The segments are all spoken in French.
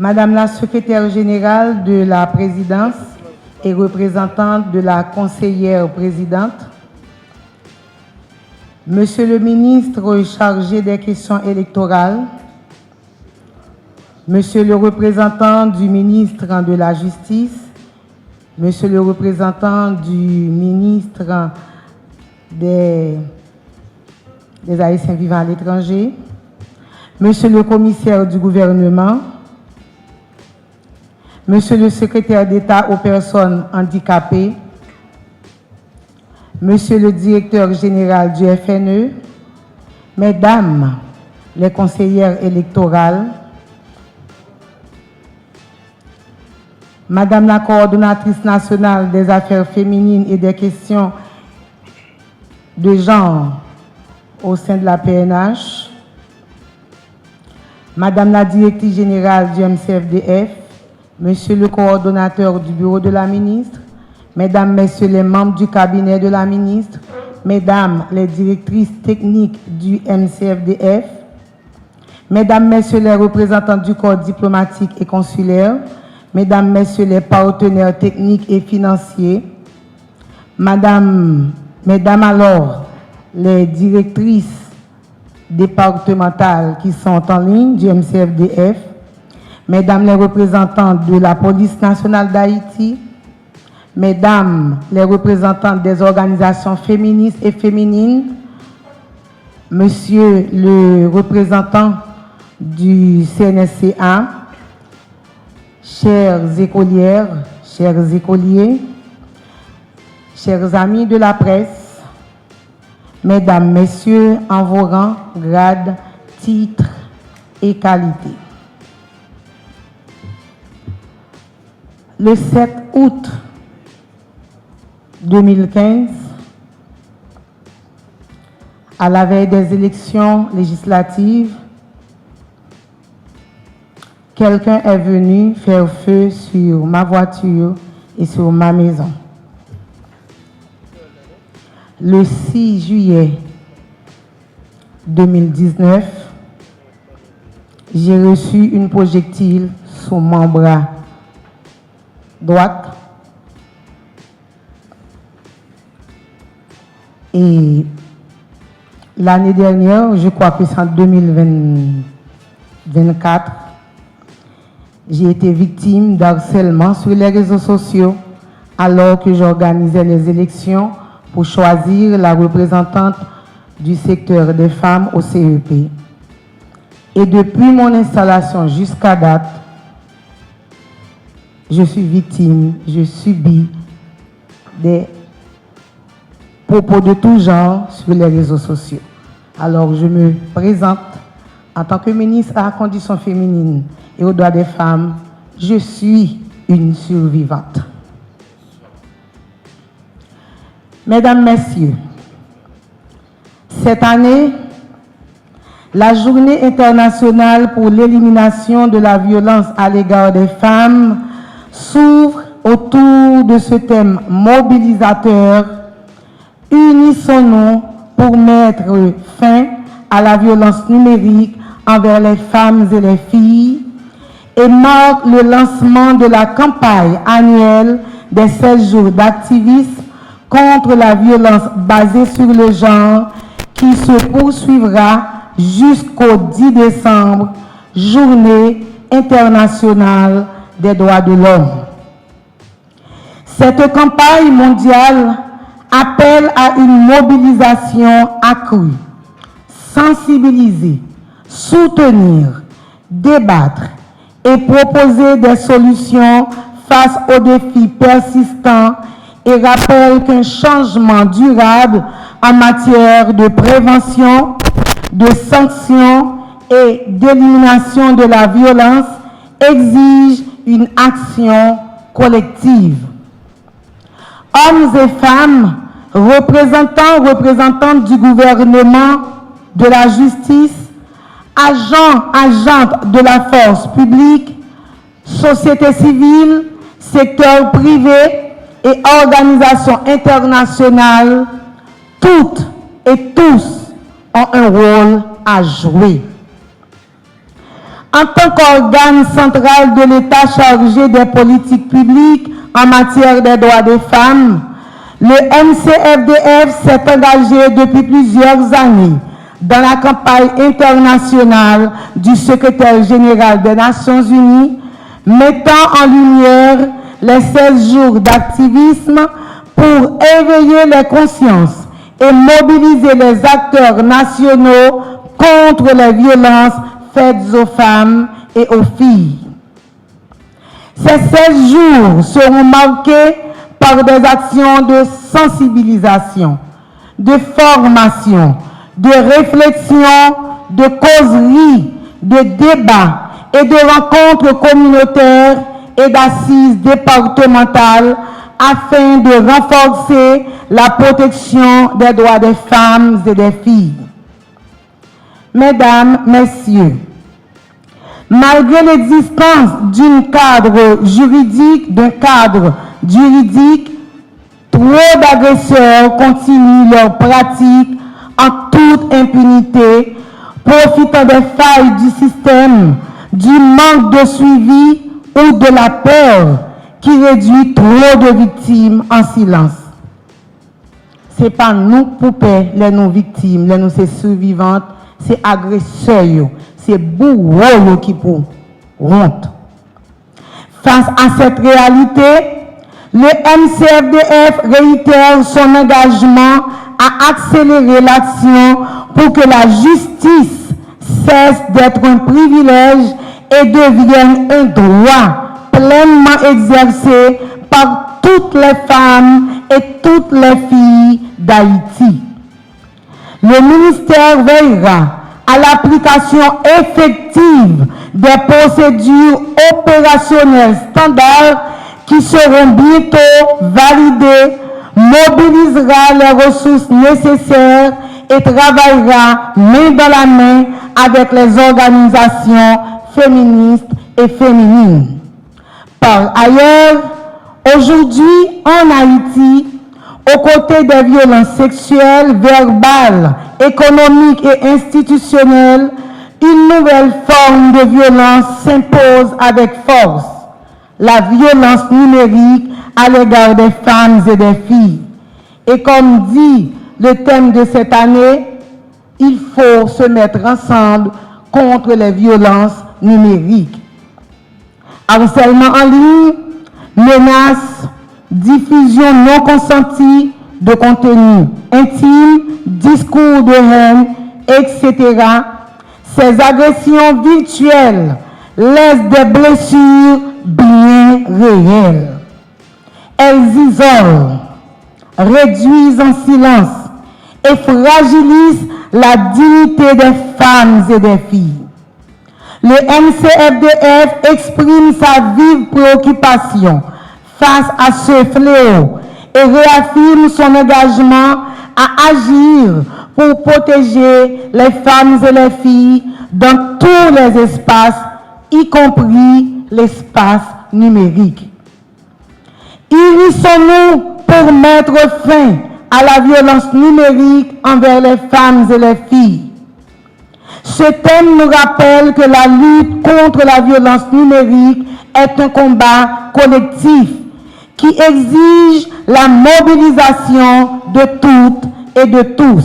Madame la secrétaire générale de la présidence et représentante de la conseillère présidente, Monsieur le ministre chargé des questions électorales, Monsieur le représentant du ministre de la Justice, Monsieur le représentant du ministre des Haïtiens vivant à l'étranger, Monsieur le commissaire du gouvernement, Monsieur le secrétaire d'État aux personnes handicapées, Monsieur le directeur général du FNE, Mesdames les conseillères électorales, Madame la coordonnatrice nationale des affaires féminines et des questions de genre au sein de la PNH, Madame la directrice générale du MCFDF, Monsieur le coordonnateur du bureau de la ministre, Mesdames, Messieurs les membres du cabinet de la ministre, Mesdames les directrices techniques du MCFDF, Mesdames, Messieurs les représentants du corps diplomatique et consulaire, Mesdames, Messieurs les partenaires techniques et financiers, Mesdames alors les directrices départementales qui sont en ligne du MCFDF, Mesdames les représentantes de la police nationale d'Haïti, Mesdames les représentantes des organisations féministes et féminines, Monsieur le représentant du CNSCA, chères écolières, chers écoliers, chers amis de la presse, Mesdames, Messieurs, en vos rangs, grades, titres et qualités. Le 7 août 2015, à la veille des élections législatives, quelqu'un est venu faire feu sur ma voiture et sur ma maison. Le 6 juillet 2019, j'ai reçu une projectile sur mon bras droit et l'année dernière, je crois que c'est en 2024, j'ai été victime d'harcèlement sur les réseaux sociaux alors que j'organisais les élections pour choisir la représentante du secteur des femmes au CEP. Et depuis mon installation jusqu'à date, je suis victime, je subis des propos de tout genre sur les réseaux sociaux. Alors je me présente en tant que ministre à la condition féminine et aux droits des femmes. Je suis une survivante. Mesdames, Messieurs, cette année, la Journée internationale pour l'élimination de la violence à l'égard des femmes s'ouvre autour de ce thème mobilisateur. Unissons-nous pour mettre fin à la violence numérique envers les femmes et les filles et marque le lancement de la campagne annuelle des 16 jours d'activisme contre la violence basée sur le genre qui se poursuivra jusqu'au 10 décembre, Journée internationale des droits de l'homme. Cette campagne mondiale appelle à une mobilisation accrue, sensibiliser, soutenir, débattre et proposer des solutions face aux défis persistants et rappelle qu'un changement durable en matière de prévention, de sanctions et d'élimination de la violence exige une action collective. Hommes et femmes, représentantes du gouvernement, de la justice, agentes de la force publique, société civile, secteur privé et organisations internationales, toutes et tous ont un rôle à jouer. En tant qu'organe central de l'État chargé des politiques publiques en matière des droits des femmes, le MCFDF s'est engagé depuis plusieurs années dans la campagne internationale du secrétaire général des Nations Unies, mettant en lumière les 16 jours d'activisme pour éveiller les consciences et mobiliser les acteurs nationaux contre les violences faites aux femmes et aux filles. Ces 16 jours seront marqués par des actions de sensibilisation, de formation, de réflexion, de causerie, de débat et de rencontres communautaires et d'assises départementales afin de renforcer la protection des droits des femmes et des filles. Mesdames, Messieurs, malgré l'existence d'un cadre juridique, trop d'agresseurs continuent leur pratique en toute impunité, profitant des failles du système, du manque de suivi ou de la peur qui réduit trop de victimes en silence. Ce n'est pas nous, poupées, les non-victimes, les non-survivantes, c'est agresseurs, c'est bourreaux qui pour honte. Face à cette réalité, le MCFDF réitère son engagement à accélérer l'action pour que la justice cesse d'être un privilège et devienne un droit pleinement exercé par toutes les femmes et toutes les filles d'Haïti. Le ministère veillera à l'application effective des procédures opérationnelles standards qui seront bientôt validées, mobilisera les ressources nécessaires et travaillera main dans la main avec les organisations féministes et féminines. Par ailleurs, aujourd'hui en Haïti, aux côtés des violences sexuelles, verbales, économiques et institutionnelles, une nouvelle forme de violence s'impose avec force, la violence numérique à l'égard des femmes et des filles. Et comme dit le thème de cette année, il faut se mettre ensemble contre les violences numériques. Harcèlement en ligne, menaces, diffusion non consentie de contenu intime, discours de haine, etc. Ces agressions virtuelles laissent des blessures bien réelles. Elles isolent, réduisent en silence et fragilisent la dignité des femmes et des filles. Le MCFDF exprime sa vive préoccupation face à ce fléau et réaffirme son engagement à agir pour protéger les femmes et les filles dans tous les espaces, y compris l'espace numérique. Unissons-nous pour mettre fin à la violence numérique envers les femmes et les filles. Ce thème nous rappelle que la lutte contre la violence numérique est un combat collectif qui exige la mobilisation de toutes et de tous.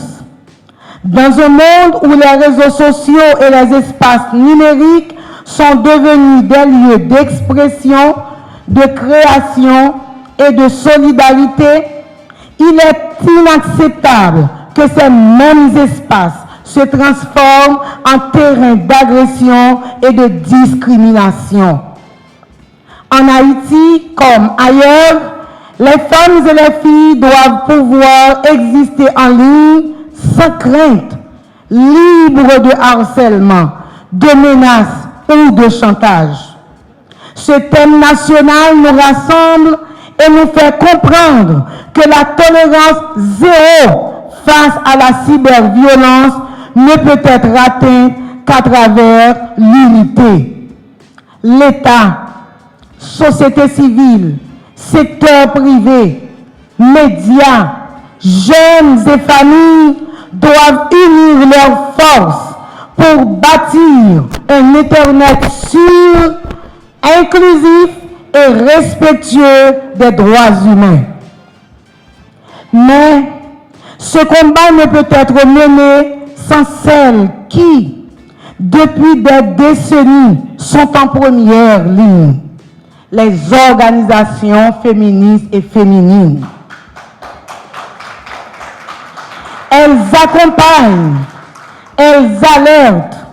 Dans un monde où les réseaux sociaux et les espaces numériques sont devenus des lieux d'expression, de création et de solidarité, il est inacceptable que ces mêmes espaces se transforment en terrain d'agression et de discrimination. En Haïti, comme ailleurs, les femmes et les filles doivent pouvoir exister en ligne sans crainte, libres de harcèlement, de menaces ou de chantage. Ce thème national nous rassemble et nous fait comprendre que la tolérance zéro face à la cyberviolence ne peut être atteinte qu'à travers l'unité. L'État, société civile, secteur privé, médias, jeunes et familles doivent unir leurs forces pour bâtir un Internet sûr, inclusif et respectueux des droits humains. Mais ce combat ne peut être mené sans celles qui, depuis des décennies, sont en première ligne, les organisations féministes et féminines. Elles accompagnent, elles alertent,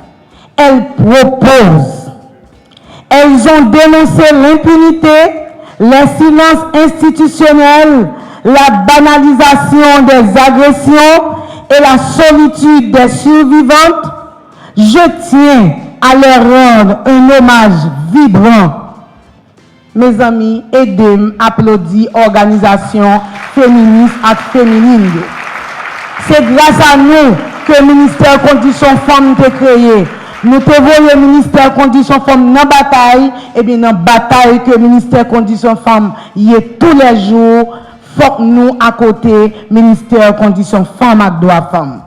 elles proposent. Elles ont dénoncé l'impunité, les silences institutionnels, la banalisation des agressions et la solitude des survivantes. Je tiens à leur rendre un hommage vibrant. Mes amis, aidez-moi applaudir organisation féministe et féminine. C'est grâce à nous que le ministère Conditions Femmes a été créé. Nous devons le ministère Conditions Femmes dans la bataille, et bien dans la bataille que le ministère Conditions Femmes y est tous les jours, faut que nous à côté ministère Conditions Femmes et droits femmes.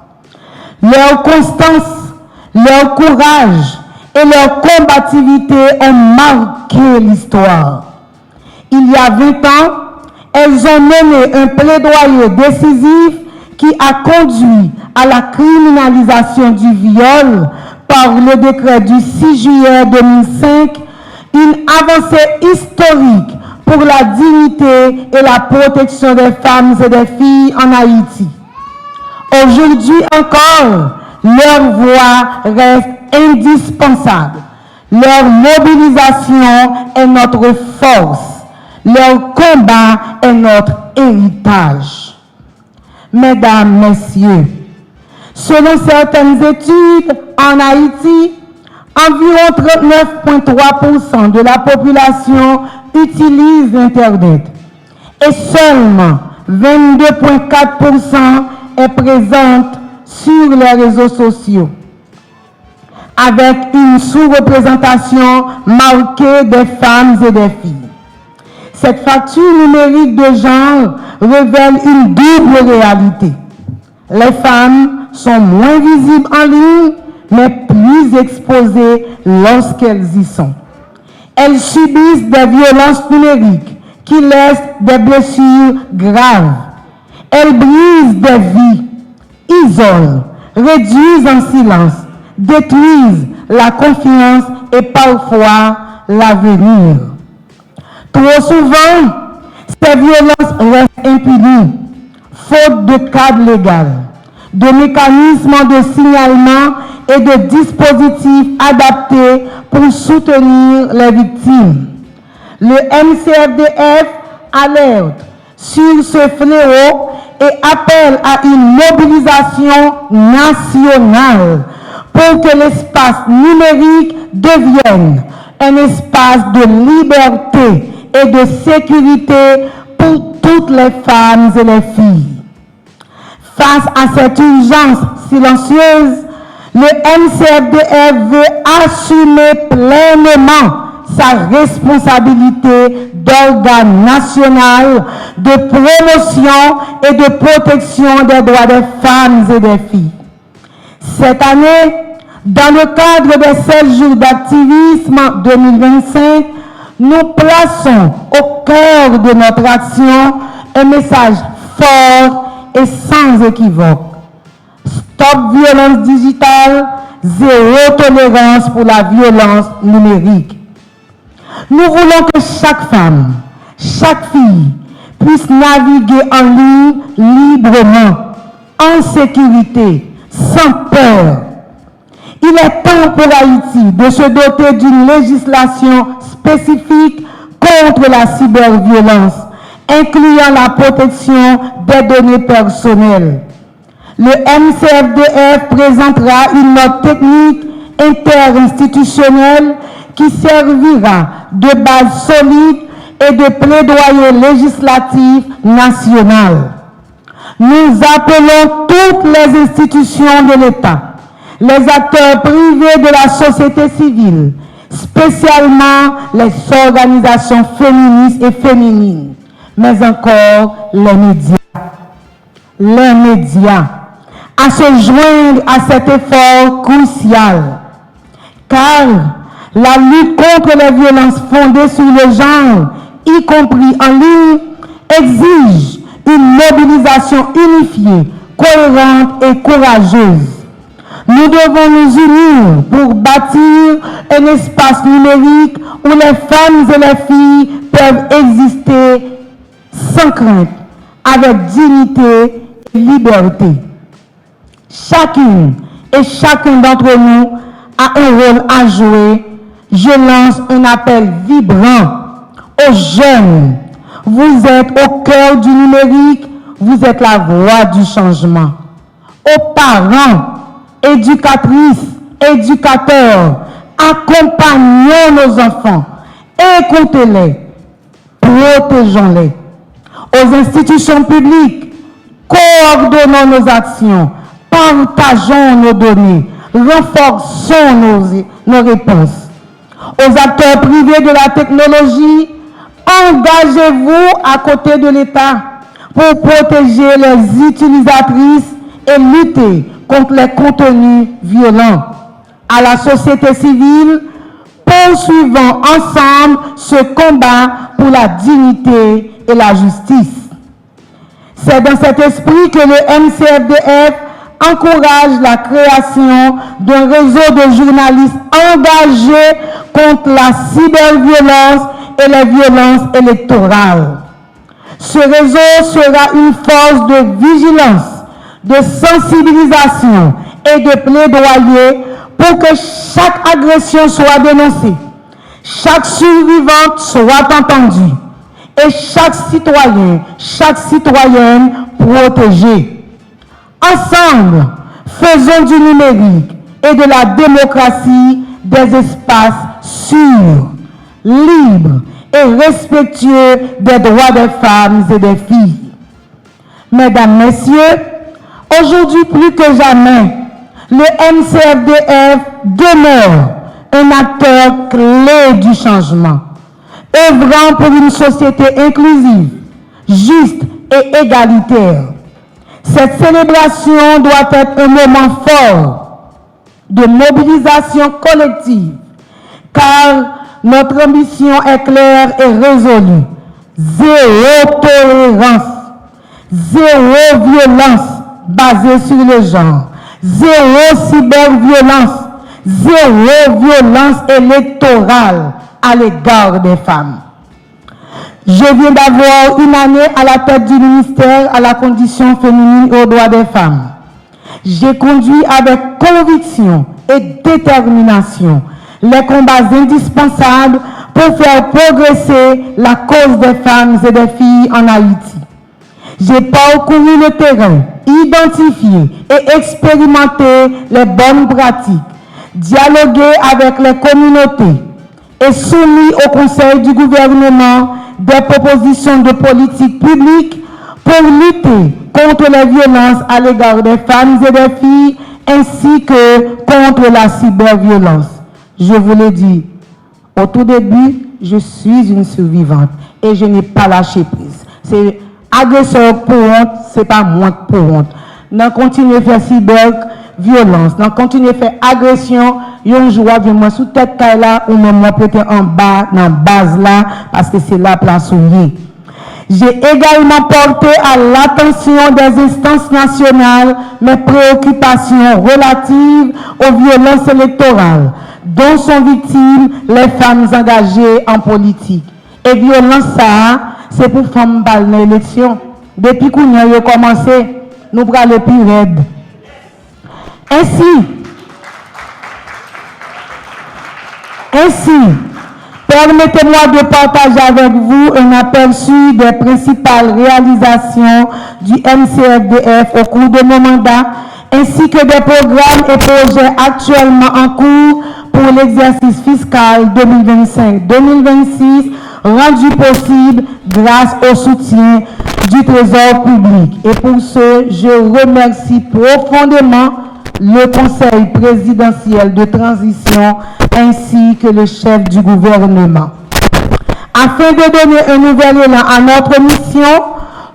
Leur constance, leur courage et leur combativité ont marqué l'histoire. Il y a 20 ans, elles ont mené un plaidoyer décisif qui a conduit à la criminalisation du viol par le décret du 6 juillet 2005, une avancée historique pour la dignité et la protection des femmes et des filles en Haïti. Aujourd'hui encore, leur voix reste indispensable. Leur mobilisation est notre force. Leur combat est notre héritage. Mesdames, Messieurs, selon certaines études, en Haïti, environ 39,3% de la population utilise Internet et seulement 22,4% est présente sur les réseaux sociaux, avec une sous-représentation marquée des femmes et des filles. Cette fracture numérique de genre révèle une double réalité. Les femmes sont moins visibles en ligne, mais plus exposées lorsqu'elles y sont. Elles subissent des violences numériques qui laissent des blessures graves. Elles brisent des vies, isolent, réduisent en silence, détruisent la confiance et parfois l'avenir. Trop souvent, ces violences restent impunies, faute de cadre légal, de mécanismes de signalement et de dispositifs adaptés pour soutenir les victimes. Le MCFDF alerte sur ce fléau et appelle à une mobilisation nationale pour que l'espace numérique devienne un espace de liberté et de sécurité pour toutes les femmes et les filles. Face à cette urgence silencieuse, le MCFDF veut assumer pleinement sa responsabilité d'organe national de promotion et de protection des droits des femmes et des filles. Cette année, dans le cadre des 7 jours d'activisme 2025, nous plaçons au cœur de notre action un message fort et sans équivoque. Stop violence digitale, zéro tolérance pour la violence numérique. Nous voulons que chaque femme, chaque fille puisse naviguer en ligne librement, en sécurité, sans peur. Il est temps pour Haïti de se doter d'une législation spécifique contre la cyberviolence, incluant la protection des données personnelles. Le MCFDF présentera une note technique interinstitutionnelle qui servira de base solide et de plaidoyer législatif national. Nous appelons toutes les institutions de l'État, les acteurs privés de la société civile, spécialement les organisations féministes et féminines, mais encore les médias, à se joindre à cet effort crucial. car la lutte contre les violences fondées sur le genre, y compris en ligne, exige une mobilisation unifiée, cohérente et courageuse. Nous devons nous unir pour bâtir un espace numérique où les femmes et les filles peuvent exister sans crainte, avec dignité et liberté. Chacune et chacun d'entre nous a un rôle à jouer. Je lance un appel vibrant aux jeunes. Vous êtes au cœur du numérique, vous êtes la voix du changement. Aux parents, éducatrices, éducateurs, accompagnons nos enfants, écoutez-les, protégeons-les. Aux institutions publiques, coordonnons nos actions, partageons nos données, renforçons nos réponses. Aux acteurs privés de la technologie, engagez-vous à côté de l'État pour protéger les utilisatrices et lutter contre les contenus violents. À la société civile, poursuivons ensemble ce combat pour la dignité et la justice. C'est dans cet esprit que le MCFDF encourage la création d'un réseau de journalistes engagés contre la cyberviolence et les violences électorales. Ce réseau sera une force de vigilance, de sensibilisation et de plaidoyer pour que chaque agression soit dénoncée, chaque survivante soit entendue et chaque citoyen, chaque citoyenne protégée. Ensemble, faisons du numérique et de la démocratie des espaces sûrs, libres et respectueux des droits des femmes et des filles. Mesdames, Messieurs, aujourd'hui plus que jamais, le MCFDF demeure un acteur clé du changement, œuvrant pour une société inclusive, juste et égalitaire. Cette célébration doit être un moment fort de mobilisation collective, car notre ambition est claire et résolue. Zéro tolérance, zéro violence basée sur le genre, zéro cyberviolence, zéro violence électorale à l'égard des femmes. Je viens d'avoir une année à la tête du ministère à la condition féminine et aux droits des femmes. J'ai conduit avec conviction et détermination les combats indispensables pour faire progresser la cause des femmes et des filles en Haïti. J'ai parcouru le terrain, identifié et expérimenté les bonnes pratiques, dialogué avec les communautés et soumis au Conseil du gouvernement des propositions de politique publique pour lutter contre les violences à l'égard des femmes et des filles ainsi que contre la cyberviolence. Je vous l'ai dit, au tout début, je suis une survivante et je n'ai pas lâché prise. C'est agresseur pour honte, c'est pas moi pour honte. Nous continuons à faire cyberviolence, nous continuons à faire agression. Un jour, je moi sous tête là ou même moi peut-être en bas, dans la base là, parce que c'est la place où il est. J'ai également porté à l'attention des instances nationales mes préoccupations relatives aux violences électorales, dont sont victimes les femmes engagées en politique. Et violence ça, c'est pour femmes dans l'élection. Depuis qu'on a commencé, nous prenons le plus raide. Ainsi, permettez-moi de partager avec vous un aperçu des principales réalisations du MCFDF au cours de mon mandat, ainsi que des programmes et projets actuellement en cours pour l'exercice fiscal 2025-2026, rendu possible grâce au soutien du Trésor public. Et pour ce, je remercie profondément le Conseil présidentiel de transition ainsi que le chef du gouvernement. Afin de donner un nouvel élan à notre mission,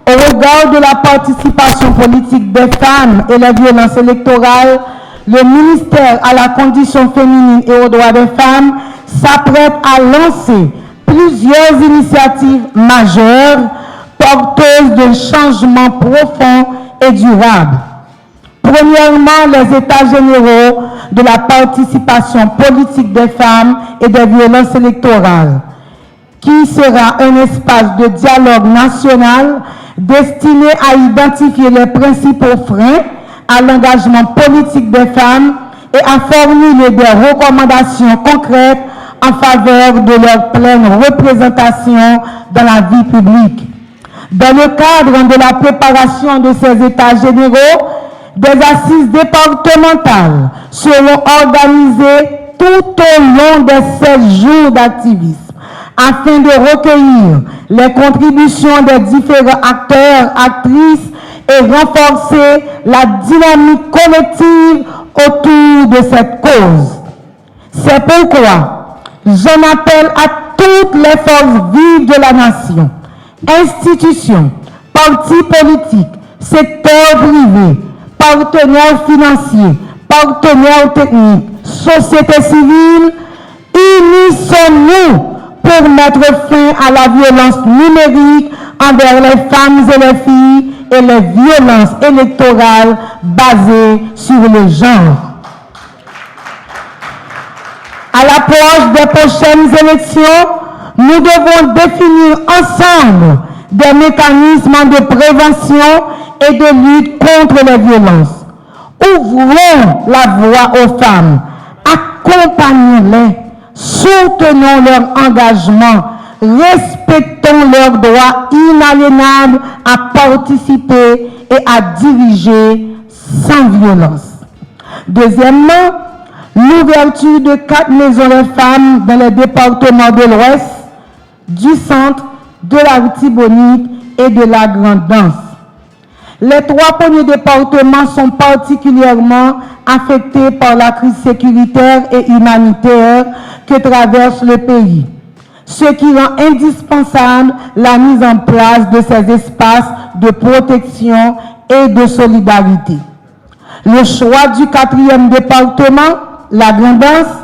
au regard de la participation politique des femmes et les violences électorales, le ministère à la condition féminine et aux droits des femmes s'apprête à lancer plusieurs initiatives majeures porteuses de changements profonds et durables. Premièrement, les états généraux de la participation politique des femmes et des violences électorales, qui sera un espace de dialogue national destiné à identifier les principaux freins à l'engagement politique des femmes et à formuler des recommandations concrètes en faveur de leur pleine représentation dans la vie publique. Dans le cadre de la préparation de ces états généraux, des assises départementales seront organisées tout au long des 16 jours d'activisme afin de recueillir les contributions des différents acteurs, actrices et renforcer la dynamique collective autour de cette cause. C'est pourquoi j'en appelle à toutes les forces vives de la nation, institutions, partis politiques, secteurs privés, partenaires financiers, partenaires techniques, société civile, unissons-nous pour mettre fin à la violence numérique envers les femmes et les filles et les violences électorales basées sur le genre. À l'approche des prochaines élections, nous devons définir ensemble des mécanismes de prévention et de lutte contre les violences. Ouvrons la voie aux femmes, accompagnons-les, soutenons leur engagement, respectons leurs droits inaliénables à participer et à diriger sans violence. Deuxièmement, l'ouverture de 4 maisons des femmes dans les départements de l'Ouest, du centre, de la Tibonite et de la Grande-Danse. Les 3 premiers départements sont particulièrement affectés par la crise sécuritaire et humanitaire que traverse le pays, ce qui rend indispensable la mise en place de ces espaces de protection et de solidarité. Le choix du 4e département, la Grande-Danse,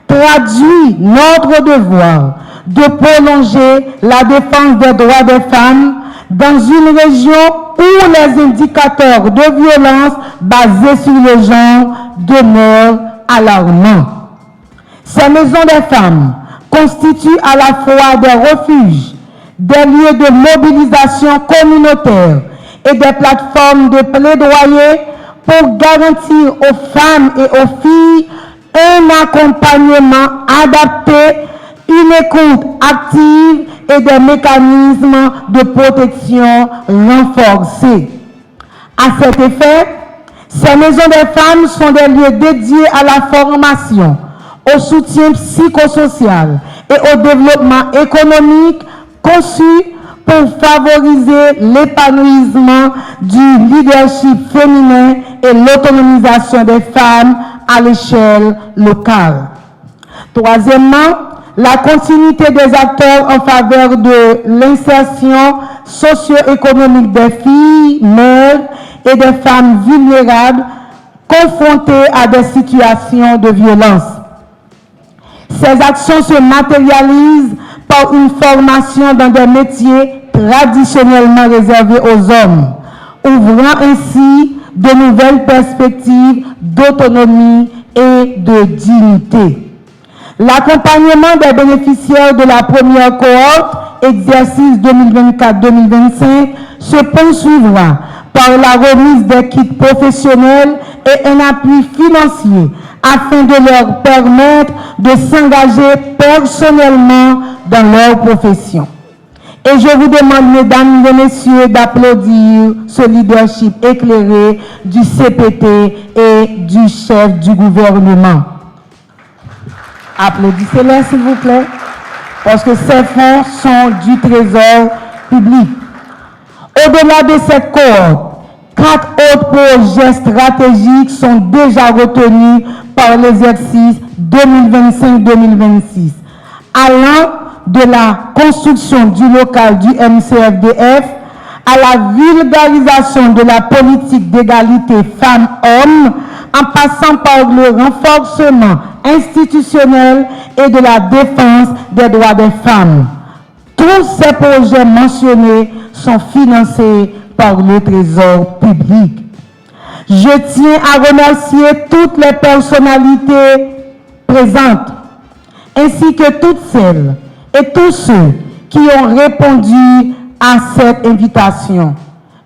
traduit notre devoir de prolonger la défense des droits des femmes dans une région où les indicateurs de violence basés sur le genre demeurent alarmants. Ces maisons des femmes constituent à la fois des refuges, des lieux de mobilisation communautaire et des plateformes de plaidoyer pour garantir aux femmes et aux filles un accompagnement adapté, une écoute active et des mécanismes de protection renforcés. À cet effet, ces maisons des femmes sont des lieux dédiés à la formation, au soutien psychosocial et au développement économique conçus pour favoriser l'épanouissement du leadership féminin et l'autonomisation des femmes à l'échelle locale. Troisièmement, la continuité des acteurs en faveur de l'insertion socio-économique des filles, mères et des femmes vulnérables confrontées à des situations de violence. Ces actions se matérialisent par une formation dans des métiers traditionnellement réservés aux hommes, ouvrant ainsi de nouvelles perspectives d'autonomie et de dignité. L'accompagnement des bénéficiaires de la première cohorte, exercice 2024-2025, se poursuivra par la remise des kits professionnels et un appui financier afin de leur permettre de s'engager personnellement dans leur profession. Et je vous demande, mesdames et messieurs, d'applaudir ce leadership éclairé du CPT et du chef du gouvernement. Applaudissez-les, s'il vous plaît, parce que ces fonds sont du trésor public. Au-delà de cette cohorte, 4 autres projets stratégiques sont déjà retenus par l'exercice 2025-2026, allant de la construction du local du MCFDF à la vulgarisation de la politique d'égalité femmes-hommes en passant par le renforcement institutionnel et de la défense des droits des femmes. Tous ces projets mentionnés sont financés par le Trésor public. Je tiens à remercier toutes les personnalités présentes, ainsi que toutes celles et tous ceux qui ont répondu à cette invitation.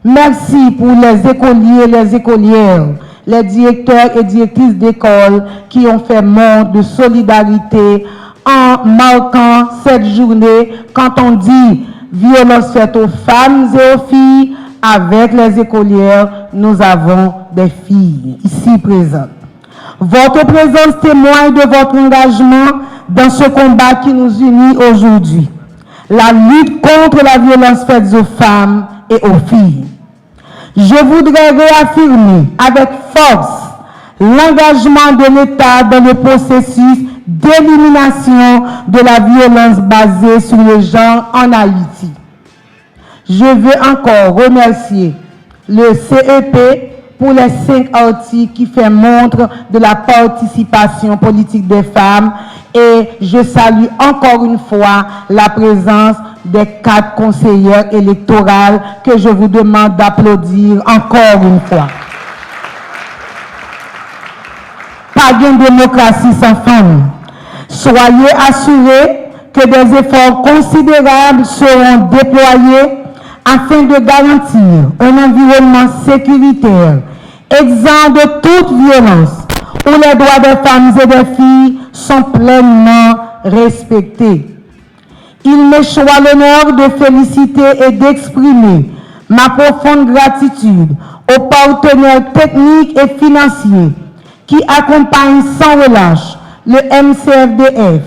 Merci pour les écoliers et les écolières, les directeurs et directrices d'école qui ont fait montre de solidarité en marquant cette journée quand on dit violence faite aux femmes et aux filles. Avec les écolières, nous avons des filles ici présentes. Votre présence témoigne de votre engagement dans ce combat qui nous unit aujourd'hui. La lutte contre la violence faite aux femmes et aux filles. Je voudrais réaffirmer avec force l'engagement de l'État dans le processus d'élimination de la violence basée sur le genre en Haïti. Je veux encore remercier le CEP pour les 5 articles qui font montre de la participation politique des femmes et je salue encore une fois la présence des 4 conseillères électorales que je vous demande d'applaudir encore une fois. Pas de démocratie sans femmes. Soyez assurés que des efforts considérables seront déployés afin de garantir un environnement sécuritaire, exempt de toute violence, où les droits des femmes et des filles sont pleinement respectés. Il me soit l'honneur de féliciter et d'exprimer ma profonde gratitude aux partenaires techniques et financiers qui accompagnent sans relâche le MCFDF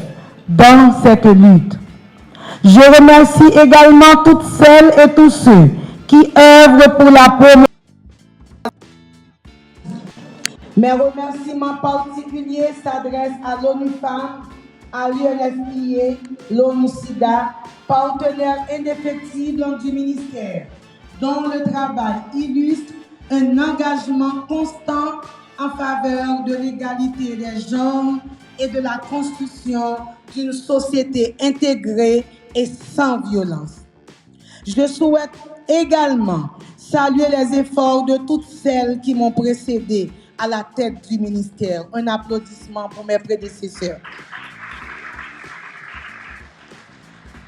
dans cette lutte. Je remercie également toutes celles et tous ceux qui œuvrent pour la promotion. Mes remerciements particuliers s'adressent à l'ONU Femmes, à l'UNFPA, l'ONU-SIDA, partenaires indéfectibles du ministère, dont le travail illustre un engagement constant en faveur de l'égalité des genres et de la construction d'une société intégrée et sans violence. Je souhaite également saluer les efforts de toutes celles qui m'ont précédé à la tête du ministère. Un applaudissement pour mes prédécesseurs.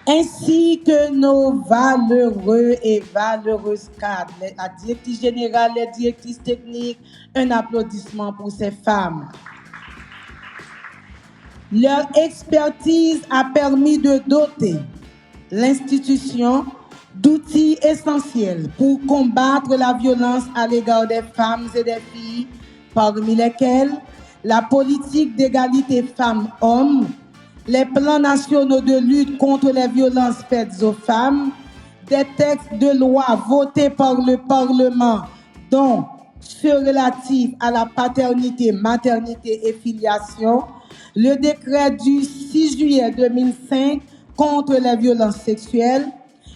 Ainsi que nos valeureux et valeureuses cadres, la directrice générale, les directrices techniques, un applaudissement pour ces femmes. Leur expertise a permis de doter l'institution d'outils essentiels pour combattre la violence à l'égard des femmes et des filles, parmi lesquels la politique d'égalité femmes-hommes, les plans nationaux de lutte contre les violences faites aux femmes, des textes de loi votés par le Parlement, dont ceux relatifs à la paternité, maternité et filiation, le décret du 6 juillet 2005 contre les violences sexuelles,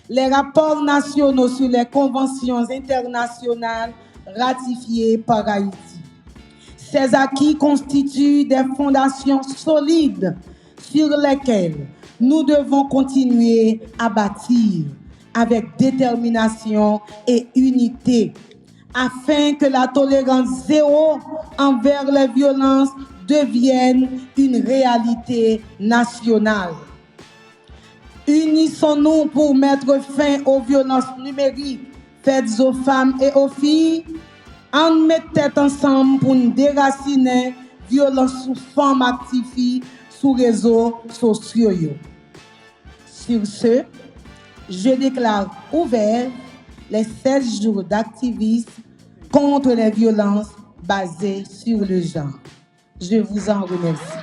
les rapports nationaux sur les conventions internationales ratifiées par Haïti. Ces acquis constituent des fondations solides sur lesquelles nous devons continuer à bâtir avec détermination et unité afin que la tolérance zéro envers les violences devienne une réalité nationale. Unissons-nous pour mettre fin aux violences numériques faites aux femmes et aux filles. En mettre tête ensemble pour nous déraciner violences sous femmes actives sous réseaux sociaux. Sur ce, je déclare ouvert les 16 jours d'activisme contre les violences basées sur le genre. Je vous en remercie.